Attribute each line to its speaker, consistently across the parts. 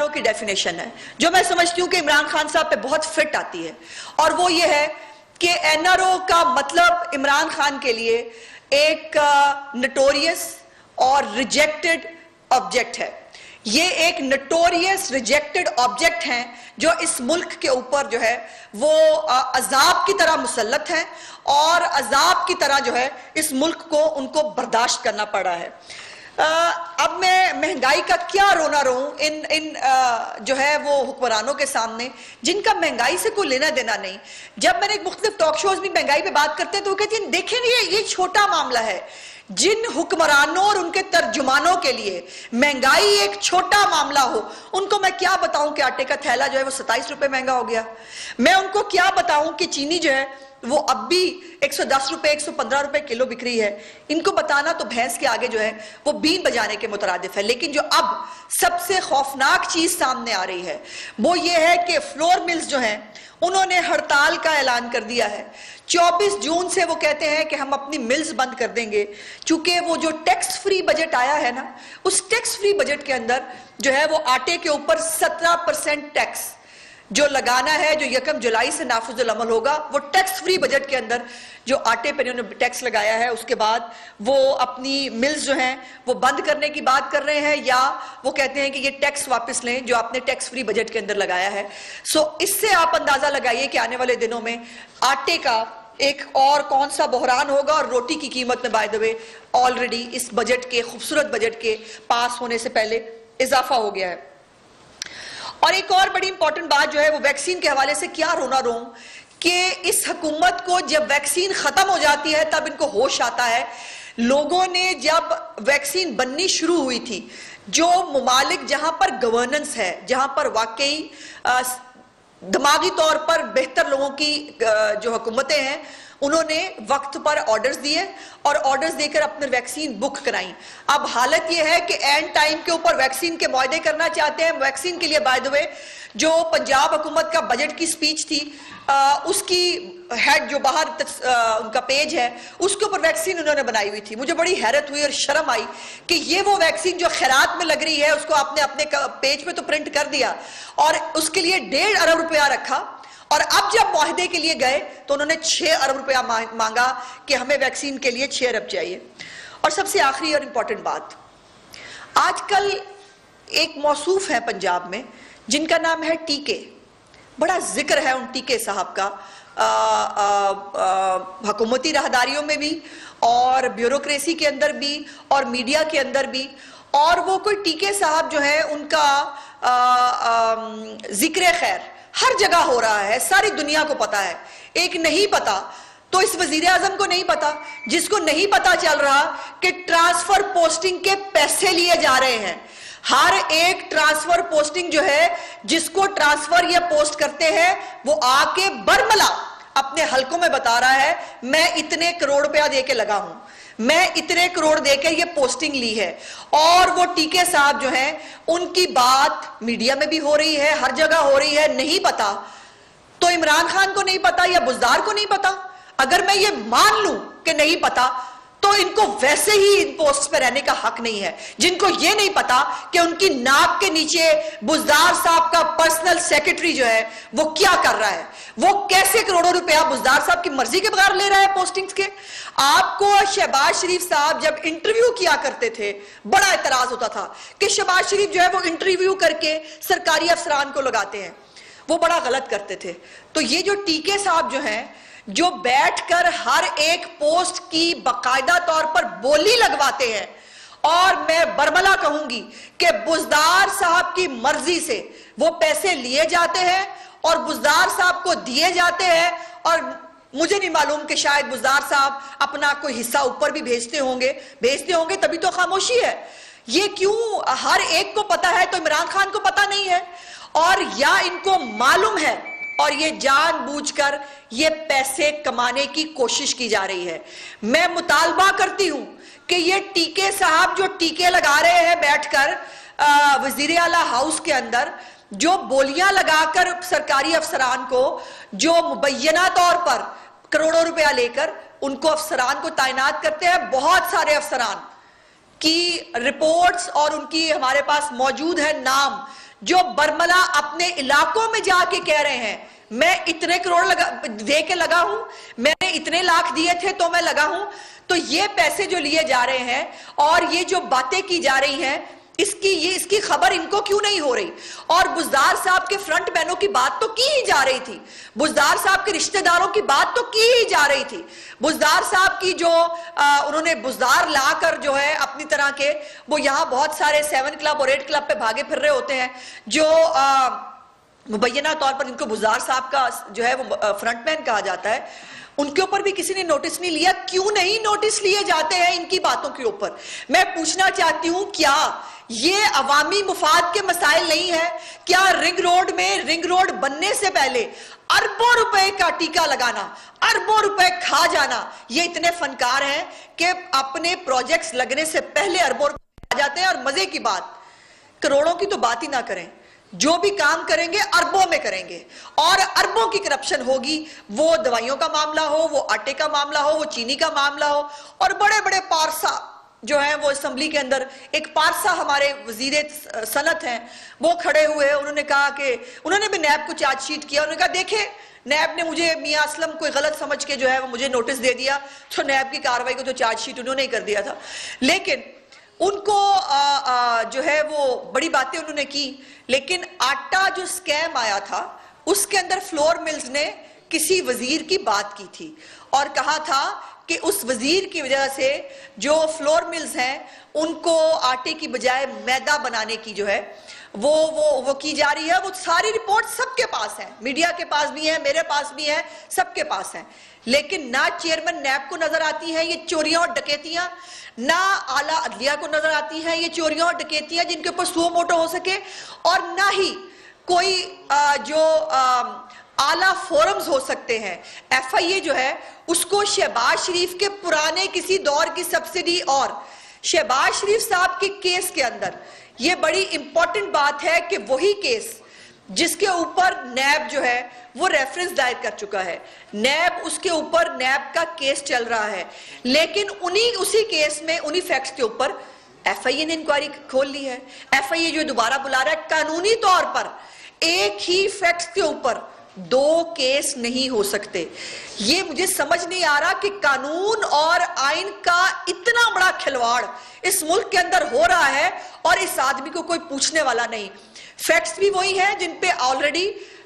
Speaker 1: की डेफिनेशन है जो मैं समझती हूं कि इमरान खान साहब पे बहुत फिट आती है, और वो ये है कि एनआरओ का मतलब इमरान खान के लिए एक नटोरियस और रिजेक्टेड ऑब्जेक्ट है। ये एक नटोरियस रिजेक्टेड ऑब्जेक्ट हैं जो इस मुल्क के ऊपर जो है वो अजाब की तरह मुसल्लत है, और अजाब की तरह जो है इस मुल्क को उनको बर्दाश्त करना पड़ा है। अब मैं महंगाई का क्या रोना रोऊं इन जो है वो हुक्मरानों के सामने जिनका महंगाई से कोई लेना देना नहीं। जब मैंने मुख्तलिफ टॉक शोज में महंगाई पे बात करते हैं तो वो कहती हैं देखें ये छोटा मामला है। जिन हुक्मरानों और उनके तर्जुमानों के लिए महंगाई एक छोटा मामला हो, उनको मैं क्या बताऊं कि आटे का थैला जो है वो 27 रुपए महंगा हो गया। मैं उनको क्या बताऊं कि चीनी जो है वो अब भी 110 रुपए 115 रुपए किलो बिक रही है। इनको बताना तो भैंस के आगे जो है वो बीन बजाने के मुतरादिफ है। लेकिन जो अब सबसे खौफनाक चीज सामने आ रही है वो ये है कि फ्लोर मिल्स जो हैं उन्होंने हड़ताल का ऐलान कर दिया है। 24 जून से वो कहते हैं कि हम अपनी मिल्स बंद कर देंगे, चूंकि वो जो टैक्स फ्री बजट आया है ना, उस टैक्स फ्री बजट के अंदर जो है वो आटे के ऊपर 17% टैक्स जो लगाना है, जो 1 जुलाई से नाफिजुल अमल होगा, वो टैक्स फ्री बजट के अंदर जो आटे पर उन्होंने टैक्स लगाया है, उसके बाद वो अपनी मिल्स जो हैं वो बंद करने की बात कर रहे हैं, या वो कहते हैं कि ये टैक्स वापस लें जो आपने टैक्स फ्री बजट के अंदर लगाया है। सो इससे आप अंदाजा लगाइए कि आने वाले दिनों में आटे का एक और कौन सा बहरान होगा, और रोटी की कीमत में बाय द वे ऑलरेडी इस बजट के, खूबसूरत बजट के पास होने से पहले इजाफा हो गया है। और एक और बड़ी इंपॉर्टेंट बात जो है वो वैक्सीन के हवाले से क्या रोना रोऊं कि इस हुकूमत को जब वैक्सीन खत्म हो जाती है तब इनको होश आता है। लोगों ने जब वैक्सीन बननी शुरू हुई थी, जो ममालिक जहां पर गवर्नेंस है, जहां पर वाकई दिमागी तौर पर बेहतर लोगों की जो हुकूमतें हैं, उन्होंने वक्त पर ऑर्डर्स दिए और ऑर्डर्स देकर अपने वैक्सीन बुक कराई। अब हालत यह है कि एंड टाइम के ऊपर वैक्सीन के मुआहदे करना चाहते हैं। वैक्सीन के लिए बाय द वे जो पंजाब हुकूमत का बजट की स्पीच थी, उसकी हेड जो बाहर उनका पेज है उसके ऊपर वैक्सीन उन्होंने बनाई हुई थी। मुझे बड़ी हैरत हुई और शर्म आई कि ये वो वैक्सीन जो खैरात में लग रही है उसको आपने अपने पेज पे तो प्रिंट कर दिया और उसके लिए 1.5 अरब रुपया रखा, और अब जब मुआहदे के लिए गए तो उन्होंने 6 अरब रुपया मांगा कि हमें वैक्सीन के लिए 6 अरब चाहिए। और सबसे आखिरी और इंपॉर्टेंट बात, आजकल एक मौसूफ है पंजाब में जिनका नाम है टीके। बड़ा जिक्र है उन टीके साहब का हुकूमती राहदारियों में भी और ब्यूरोक्रेसी के अंदर भी और मीडिया के अंदर भी, और वो कोई टीके साहब जो है उनका जिक्र खैर हर जगह हो रहा है, सारी दुनिया को पता है। एक नहीं पता तो इस वजीर आजम को नहीं पता, जिसको नहीं पता चल रहा कि ट्रांसफर पोस्टिंग के पैसे लिए जा रहे हैं। हर एक ट्रांसफर पोस्टिंग जो है, जिसको ट्रांसफर या पोस्ट करते हैं, वो आके बरमला अपने हलकों में बता रहा है मैं इतने करोड़ रुपया दे के लगा हूं, मैं इतने करोड़ देकर ये पोस्टिंग ली है। और वो टीके साहब जो हैं उनकी बात मीडिया में भी हो रही है, हर जगह हो रही है। नहीं पता तो इमरान खान को नहीं पता या बुज़दार को नहीं पता। अगर मैं ये मान लूं कि नहीं पता तो इनको वैसे ही इन पोस्ट पर रहने का हक नहीं है। जिनको ये नहीं पता कि उनकी नाक के नीचे बुज़दार साहब का पर्सनल सेक्रेटरी जो है वो क्या कर रहा है, वो कैसे करोड़ों रुपया बुज़दार साहब की मर्जी के बगैर ले रहा है पोस्टिंग्स के। आपको शहबाज शरीफ साहब जब इंटरव्यू किया करते थे बड़ा एतराज होता था कि शहबाज शरीफ जो है वो इंटरव्यू करके सरकारी अफसरान को लगाते हैं, वो बड़ा गलत करते थे। तो ये जो टीके साहब जो हैं, जो बैठकर हर एक पोस्ट की बाकायदा तौर पर बोली लगवाते हैं, और मैं बरमला कहूंगी कि बुज़दार साहब की मर्जी से वो पैसे लिए जाते हैं और बुज़दार साहब को दिए जाते हैं। और मुझे नहीं मालूम कि शायद बुज़दार साहब अपना कोई हिस्सा ऊपर भी भेजते होंगे तभी तो खामोशी है। ये क्यों हर एक को पता है तो इमरान खान को पता नहीं है, और या इनको मालूम है और ये जानबूझकर ये पैसे कमाने की कोशिश की जा रही है। मैं मुतालबा करती हूं कि ये टीके साहब जो टीके लगा रहे हैं बैठकर वजीर आला हाउस के अंदर, जो बोलियां लगाकर सरकारी अफसरान को, जो मुबैना तौर पर करोड़ों रुपया लेकर उनको अफसरान को तैनात करते हैं। बहुत सारे अफसरान की रिपोर्ट्स और उनकी हमारे पास मौजूद है नाम, जो बरमला अपने इलाकों में जाके कह रहे हैं मैं इतने करोड़ दे के लगा हूं, मैंने इतने लाख दिए थे तो मैं लगा हूं, तो ये पैसे जो लिए जा रहे हैं और ये जो बातें की जा रही हैं, इसकी खबर इनको क्यों नहीं हो रही? और बुजदार साहब के फ्रंट मैनों की बात तो की ही जा रही थी, बुजदार साहब के रिश्तेदारों की बात तो की ही जा रही थी, बुजदार साहब की जो उन्होंने बुजदार लाकर जो है अपनी तरह के, वो यहाँ बहुत सारे 7 क्लब और 8 क्लब पे भागे फिर रहे होते हैं, जो मुबैना तौर पर इनको बुजदार साहब का जो है वो फ्रंटमैन कहा जाता है, उनके ऊपर भी किसी ने नोटिस नहीं लिया। क्यों नहीं नोटिस लिए जाते हैं इनकी बातों के ऊपर? मैं पूछना चाहती हूं, क्या ये अवामी मुफाद के मसाइल नहीं है? क्या रिंग रोड में, रिंग रोड बनने से पहले अरबों रुपए का टीका लगाना, अरबों रुपए खा जाना, ये इतने फनकार हैं कि अपने प्रोजेक्ट्स लगने से पहले अरबों रुपए खा जाते हैं? और मजे की बात, करोड़ों की तो बात ही ना करें, जो भी काम करेंगे अरबों में करेंगे और अरबों की करप्शन होगी। वो दवाइयों का मामला हो, वो आटे का मामला हो, वो चीनी का मामला हो, और बड़े बड़े पारसा जो है वो असेंबली के अंदर, एक पारसा हमारे वजीर सनत हैं, वो खड़े हुए, उन्होंने कहा कि उन्होंने भी नैब को चार्जशीट किया, उन्होंने कहा देखे नैब ने मुझे मियां असलम कोई गलत समझ के जो है वो मुझे नोटिस दे दिया, तो नैब की कार्रवाई को तो चार्जशीट उन्होंने ही कर दिया था। लेकिन उनको जो है वो बड़ी बातें उन्होंने की, लेकिन आटा जो स्कैम आया था उसके अंदर फ्लोर मिल्स ने किसी वजीर की बात की थी और कहा था कि उस वजीर की वजह से जो फ्लोर मिल्स हैं उनको आटे की बजाय मैदा बनाने की जो है वो की जा रही है। वो सारी रिपोर्ट सबके पास है, मीडिया के पास भी है, मेरे पास भी है, सबके पास है, लेकिन ना चेयरमैन नैब को नजर आती है ये चोरियां और डकैतियां, ना आला अदलिया को नजर आती है ये चोरियां और डकैतियां जिनके ऊपर सुओ मोटो हो सके, और ना ही कोई जो आला फोरम्स हो सकते हैं। FIA जो है उसको शहबाज शरीफ के पुराने किसी दौर की सब्सिडी और शहबाज शरीफ साहब के केस के अंदर, ये बड़ी इंपॉर्टेंट बात है कि वही केस जिसके ऊपर नैब जो है वो रेफरेंस दायर कर चुका है, नैब उसके ऊपर नैब का केस चल रहा है, लेकिन उसी केस में उन्हीं फैक्ट्स के ऊपर FIA ने इंक्वायरी खोल ली है। FIA जो दोबारा बुला रहा है, कानूनी तौर पर एक ही फैक्ट्स के ऊपर 2 केस नहीं हो सकते। ये मुझे समझ नहीं आ रहा कि कानून और आइन का इतना बड़ा खिलवाड़ इस मुल्क के अंदर हो रहा है और इस आदमी को कोई पूछने वाला नहीं। फैक्ट्स भी वही है जिन पे ऑलरेडी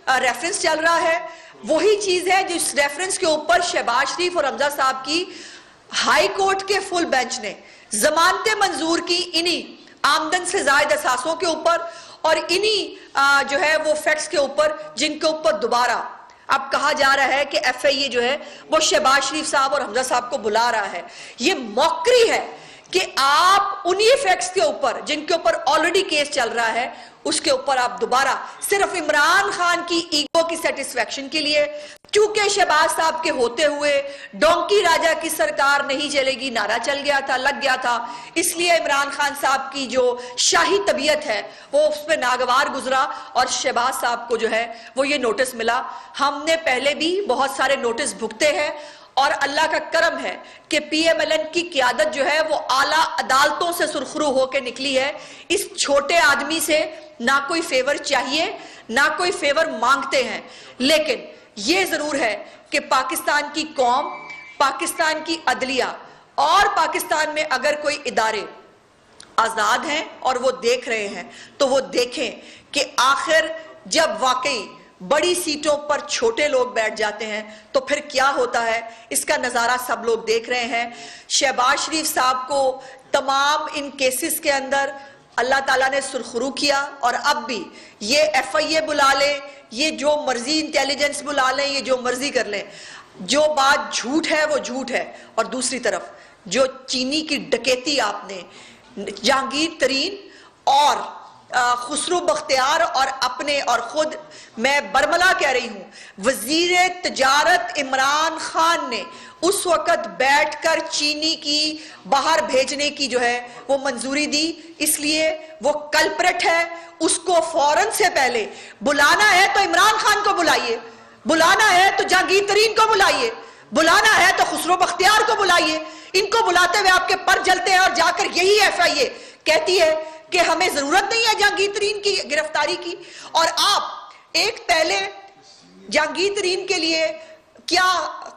Speaker 1: रेफरेंस चल रहा है, वही चीज है जिस रेफरेंस के ऊपर शहबाज शरीफ और हमजा साहब की हाई कोर्ट के फुल बेंच ने जमानतें मंजूर की, इन्हीं आमदन से जायद असासों के ऊपर और इन्हीं जो है वो फैक्ट्स के ऊपर जिनके ऊपर दोबारा अब कहा जा रहा है कि FIA जो है वो शहबाज शरीफ साहब और हमजा साहब को बुला रहा है। ये मौकरी है कि आप उन्हीं फैक्ट्स के ऊपर जिनके ऊपर ऑलरेडी केस चल रहा है उसके ऊपर आप दोबारा सिर्फ इमरान खान की ईगो की सेटिस्फैक्शन के लिए, क्योंकि शहबाज साहब के होते हुए डोंकी राजा की सरकार नहीं चलेगी नारा चल गया था, लग गया था, इसलिए इमरान खान साहब की जो शाही तबीयत है वो उस पर नागवार गुजरा और शहबाज साहब को जो है वो ये नोटिस मिला। हमने पहले भी बहुत सारे नोटिस भुगते हैं और अल्लाह का करम है कि PMLN की क़यादत जो है वो आला अदालतों से सुरखरू होकर निकली है। इस छोटे आदमी से ना कोई फेवर चाहिए ना कोई फेवर मांगते हैं, लेकिन ये जरूर है कि पाकिस्तान की कौम, पाकिस्तान की अदलिया और पाकिस्तान में अगर कोई इदारे आजाद हैं और वो देख रहे हैं तो वो देखें कि आखिर जब वाकई बड़ी सीटों पर छोटे लोग बैठ जाते हैं तो फिर क्या होता है, इसका नजारा सब लोग देख रहे हैं। शहबाज शरीफ साहब को तमाम इन केसेस के अंदर अल्लाह ताला ने सुरखरू किया और अब भी ये FIA बुला ले, ये जो मर्जी इंटेलिजेंस बुला लें, ये जो मर्जी कर लें, जो बात झूठ है वो झूठ है। और दूसरी तरफ जो चीनी की डकैती आपने जहांगीर तरीन और खुसरो बख्तियार और अपने और खुद मैं बरमला कह रही हूं, वजीर तजारत इमरान खान ने उस वक्त बैठकर चीनी की बाहर भेजने की जो है वो मंजूरी दी, इसलिए वो कल्प्रेट है। उसको फौरन से पहले बुलाना है तो इमरान खान को बुलाइए, बुलाना है तो जहांगीर तरीन को बुलाइए, बुलाना है तो खुसरो बख्तियार को बुलाइए। इनको बुलाते हुए आपके पर जलते हैं और जाकर यही FIA कहती है कि हमें जरूरत नहीं है जहांगीर तरीन की गिरफ्तारी की, और आप एक पहले जहांगीर तरीन के लिए क्या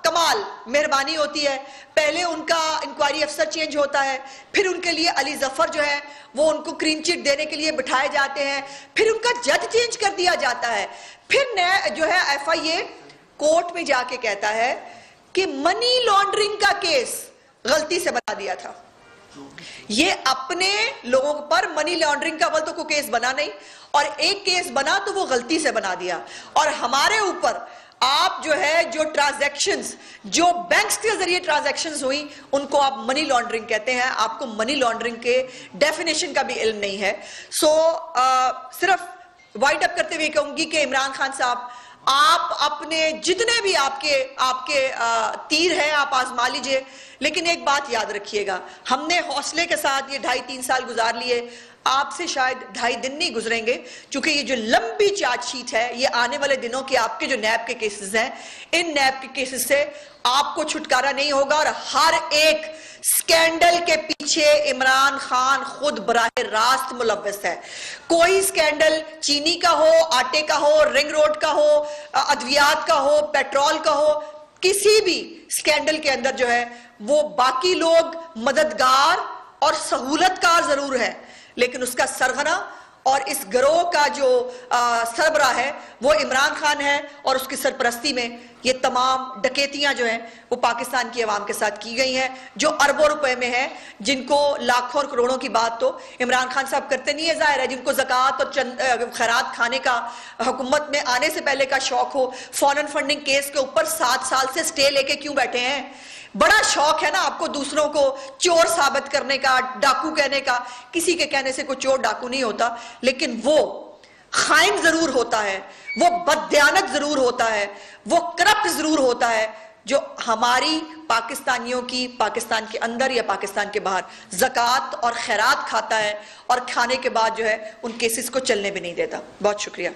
Speaker 1: कमाल मेहरबानी होती है, पहले उनका इंक्वायरी अफसर चेंज होता है, फिर उनके लिए अली जफर जो है वो उनको क्लीन चिट देने के लिए बिठाए जाते हैं, फिर उनका जज चेंज कर दिया जाता है, फिर जो है एफआईए कोर्ट में जाके कहता है कि मनी लॉन्ड्रिंग का केस गलती से बना दिया था। ये अपने लोगों पर मनी लॉन्ड्रिंग का तो कोई केस बना नहीं, और एक केस बना तो वो गलती से बना दिया, और हमारे ऊपर आप जो है जो ट्रांजैक्शंस जो बैंक्स के जरिए ट्रांजैक्शंस हुई उनको आप मनी लॉन्ड्रिंग कहते हैं। आपको मनी लॉन्ड्रिंग के डेफिनेशन का भी इल्म नहीं है। सिर्फ वाइड अप करते हुए कहूंगी कि इमरान खान साहब, आप अपने जितने भी आपके तीर हैं आप आजमा लीजिए, लेकिन एक बात याद रखिएगा, हमने हौसले के साथ ये 2.5-3 साल गुजार लिए, आपसे शायद 2.5 दिन नहीं गुजरेंगे, क्योंकि ये जो लंबी चार्जशीट है ये आने वाले दिनों के आपके जो नैब के केसेस हैं, इन नैब के केसेस से आपको छुटकारा नहीं होगा, और हर एक स्कैंडल के पीछे इमरान खान खुद बराह रास्त मुलव्वस है। कोई स्कैंडल चीनी का हो, आटे का हो, रिंग रोड का हो, अद्वियात का हो, पेट्रोल का हो, किसी भी स्कैंडल के अंदर जो है वो बाकी लोग मददगार और सहूलतकार जरूर है, लेकिन उसका सरगना और इस गिरोह का जो सरबराह है वो इमरान खान है, और उसकी सरपरस्ती में ये तमाम डकैतियां जो हैं वो पाकिस्तान की आवाम के साथ की गई हैं, जो अरबों रुपए में है, जिनको लाखों और करोड़ों की बात तो इमरान खान साहब करते नहीं है, जाहिर है, जिनको ज़कात और खैरात खाने का हुकूमत में आने से पहले का शौक हो, फॉरेन फंडिंग केस के ऊपर 7 साल से स्टे लेके क्यों बैठे हैं? बड़ा शौक है ना आपको दूसरों को चोर साबित करने का, डाकू कहने का। किसी के कहने से कोई चोर डाकू नहीं होता, लेकिन वो खाइन जरूर होता है, वो बददियानत जरूर होता है, वो करप्ट जरूर होता है, जो हमारी पाकिस्तानियों की पाकिस्तान के अंदर या पाकिस्तान के बाहर ज़कात और खैरात खाता है, और खाने के बाद जो है उन केसेस को चलने भी नहीं देता। बहुत शुक्रिया।